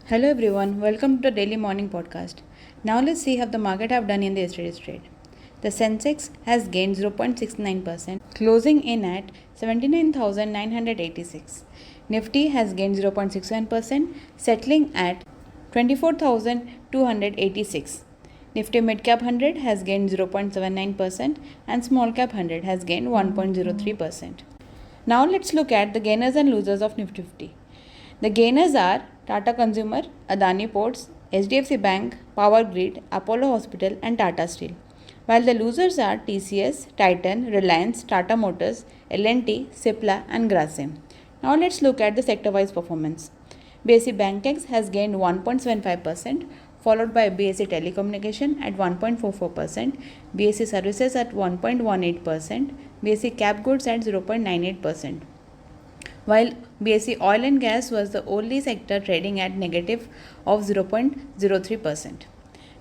Hello everyone, welcome to the Daily Morning Podcast. Now let's see how the market have done in the yesterday's trade. The Sensex has gained 0.69%, closing in at 79,986. Nifty has gained 0.61%, settling at 24,286. Nifty Midcap 100 has gained 0.79% and Small Cap 100 has gained 1.03%. Now let's look at the gainers and losers of Nifty 50. The gainers are Tata Consumer, Adani Ports, HDFC Bank, Power Grid, Apollo Hospital and Tata Steel. While the losers are TCS, Titan, Reliance, Tata Motors, L&T, Cipla and Grasim. Now let's look at the sector-wise performance. BSE Bankex has gained 1.75%, followed by BSE Telecommunication at 1.44%, BSE Services at 1.18%, BSE Cap Goods at 0.98%. While BSE Oil and Gas was the only sector trading at negative of 0.03%.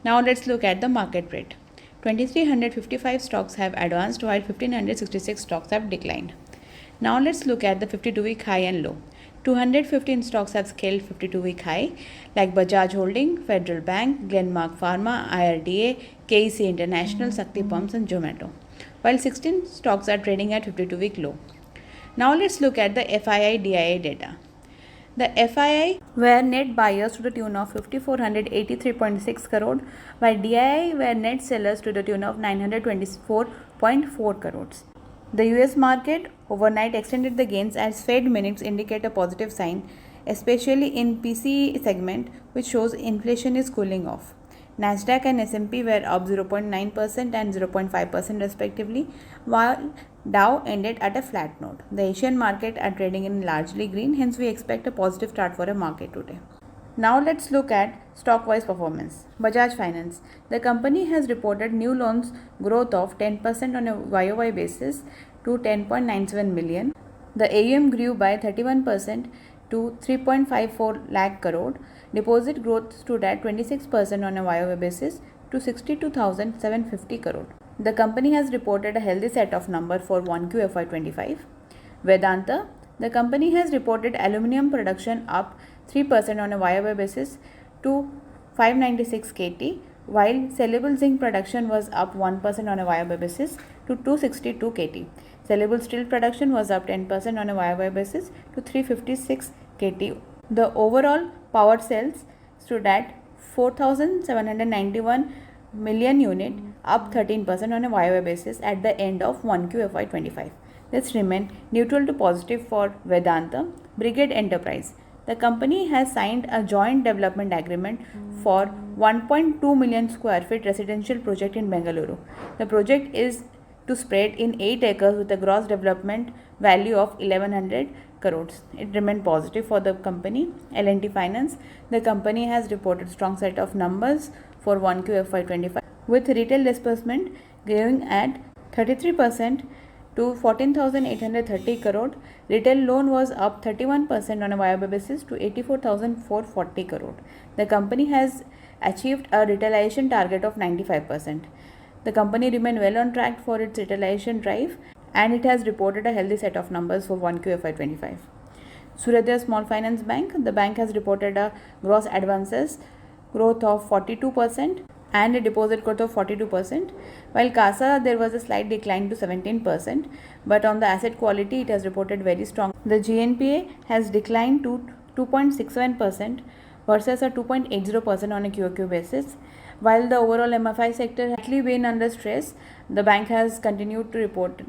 Now let's look at the market rate. 2355 stocks have advanced while 1566 stocks have declined. Now let's look at the 52-week high and low. 215 stocks have scaled 52-week high like Bajaj Holding, Federal Bank, Glenmark Pharma, IRDA, KEC International, Sakti Pumps and Zomato. While 16 stocks are trading at 52-week low. Now let's look at the FII DII data. The FII were net buyers to the tune of 5,483.6 crore, while DII were net sellers to the tune of 924.4 crores. The US market overnight extended the gains as Fed minutes indicate a positive sign, especially in PCE segment, which shows inflation is cooling off. Nasdaq and S&P were up 0.9% and 0.5% respectively, while Dow ended at a flat note. The Asian market are trading in largely green, hence we expect a positive start for a market today. Now let's look at stock-wise performance. Bajaj Finance. The company has reported new loans growth of 10% on a YOY basis to 10.97 million. The AUM grew by 31% to 3.54 lakh crore. Deposit growth stood at 26% on a YOY basis to 62,750 crore. The company has reported a healthy set of numbers for 1Q FY25. Vedanta. The company has reported aluminium production up 3% on a YOY basis to 596 KT, while saleable zinc production was up 1% on a YOY basis to 262 KT. Saleable steel production was up 10% on a YOY basis to 356 KT. The overall power sales stood at 4,791 million unit, up 13% on a YOY basis at the end of 1Q FY25. Let's remain neutral to positive for Vedanta. Brigade Enterprise. The company has signed a joint development agreement for 1.2 million square feet residential project in Bengaluru. The project is to spread in 8 acres with a gross development value of 1100 crores. It remained positive for the company. L&T Finance. The company has reported strong set of numbers for 1Q FY25 with retail disbursement growing at 33% to 14,830 crore. Retail loan was up 31% on a YOY basis to 84,440 crore. The company has achieved a retailization target of 95%. The company remained well on track for its retailization drive and it has reported a healthy set of numbers for 1Q FY25. Suryodaya Small Finance Bank. The bank has reported a gross advances growth of 42% and a deposit growth of 42%, while CASA there was a slight decline to 17%, but on the asset quality it has reported very strong. The GNPA has declined to 2.61% versus a 2.80% on a QOQ basis. While the overall MFI sector has actually been under stress, the bank has continued to report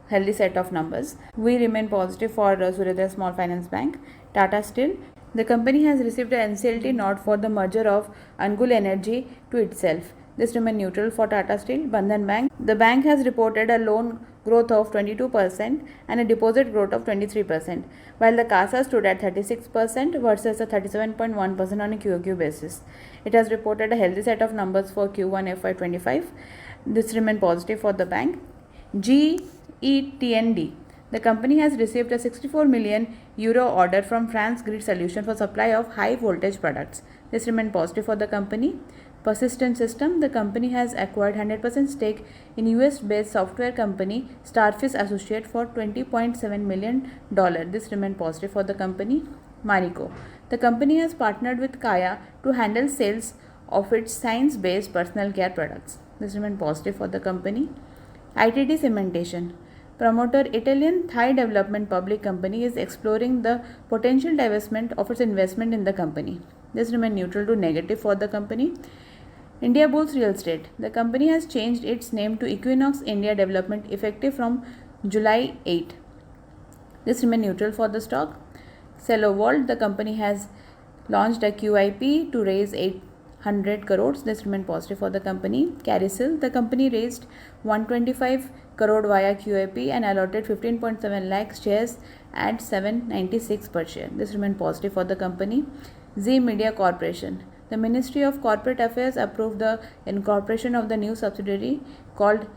healthy set of numbers. We remain positive for Suryodaya Small Finance Bank. Tata Steel. The company has received an NCLT nod for the merger of Angul Energy to itself. This remains neutral for Tata Steel. Bandhan Bank. The bank has reported a loan growth of 22% and a deposit growth of 23%, while the CASA stood at 36% versus a 37.1% on a QOQ basis. It has reported a healthy set of numbers for Q1 FY25. This remains positive for the bank. GETND. The company has received a 64 million euro order from France Grid Solutions for supply of high voltage products. This remains positive for the company. Persistent System. The company has acquired 100% stake in US-based software company Starfish Associate for $20.7 million. This remains positive for the company. Marico. The company has partnered with Kaya to handle sales of its science-based personal care products. This remains positive for the company. ITT Cementation. Promoter Italian Thai Development Public Company is exploring the potential divestment of its investment in the company. This remains neutral to negative for the company. India Bulls Real Estate. The company has changed its name to Equinox India Development effective from July 8. This remains neutral for the stock. Cello Vault. The company has launched a QIP to raise 800 crores. This remains positive for the company. Carousel. The company raised 125 crore via QIP and allotted 15.7 lakh shares at 796 per share. This remains positive for the company. Z Media Corporation. The Ministry of Corporate Affairs approved the incorporation of the new subsidiary called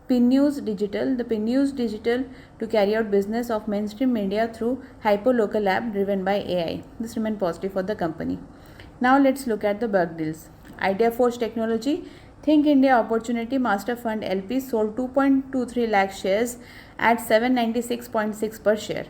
PNews Digital. The PNews Digital to carry out business of mainstream media through hyperlocal app driven by AI. This remains positive for the company. Now let's look at the bug deals. Idea Forge Technology. Think India Opportunity Master Fund LP sold 2.23 lakh shares at 796.6 per share.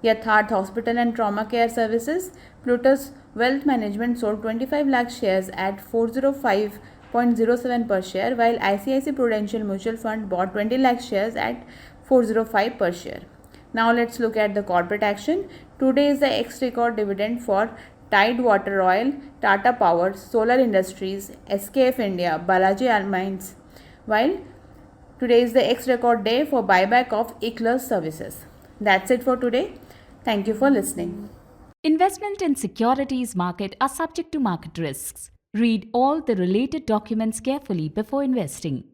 Yatharth Hospital and Trauma Care Services. Plutus Wealth Management sold 25 lakh shares at 405.07 per share, while ICICI Prudential Mutual Fund bought 20 lakh shares at 405 per share. Now let's look at the corporate action. Today is the ex-record dividend for Tide Water Oil, Tata Power, Solar Industries, SKF India, Balaji Almines, while today is the ex-record day for buyback of Eclus Services. That's it for today. Thank you for listening. Investment in securities market are subject to market risks. Read all the related documents carefully before investing.